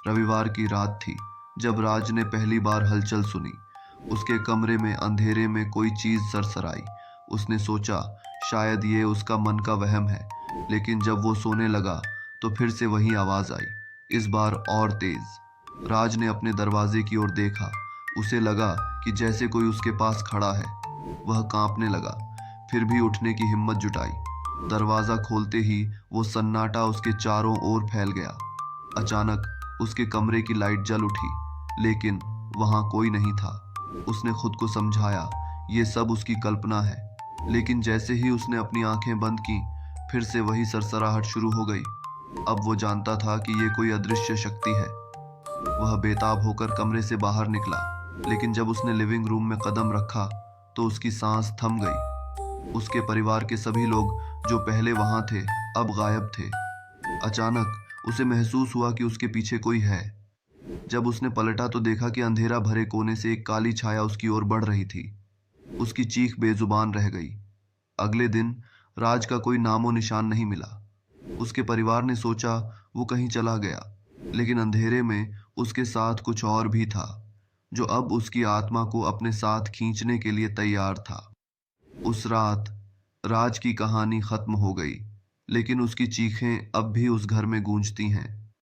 रविवार की रात थी जब राज ने पहली बार हलचल सुनी। उसके कमरे में अंधेरे में कोई चीज सरसराई। उसने सोचा शायद ये उसका मन का वहम है, लेकिन जब वो सोने लगा तो फिर से वही आवाज आई, इस बार और तेज। राज ने अपने दरवाजे की ओर देखा। उसे लगा कि जैसे कोई उसके पास खड़ा है। वह कांपने लगा, फिर भी उठने की हिम्मत जुटाई। दरवाजा खोलते ही वो सन्नाटा उसके चारों ओर फैल गया। अचानक उसके कमरे की लाइट जल उठी, लेकिन वहां कोई नहीं था। उसने खुद को समझाया ये सब उसकी कल्पना है, लेकिन जैसे ही उसने अपनी आंखें बंद की, फिर से वही सरसराहट शुरू हो गई। अब वो जानता था कि ये कोई अदृश्य शक्ति है। वह बेताब होकर कमरे से बाहर निकला, लेकिन जब उसने लिविंग रूम में कदम रखा तो उसकी सांस थम गई। उसके परिवार के सभी लोग जो पहले वहां थे अब गायब थे। अचानक उसे महसूस हुआ कि उसके पीछे कोई है। जब उसने पलटा तो देखा कि अंधेरा भरे कोने से एक काली छाया उसकी ओर बढ़ रही थी। उसकी चीख बेजुबान रह गई। अगले दिन राज का कोई नामो निशान नहीं मिला। उसके परिवार ने सोचा वो कहीं चला गया, लेकिन अंधेरे में उसके साथ कुछ और भी था, जो अब उसकी आत्मा को अपने साथ खींचने के लिए तैयार था। उस रात राज की कहानी खत्म हो गई, लेकिन उसकी चीखें अब भी उस घर में गूंजती हैं।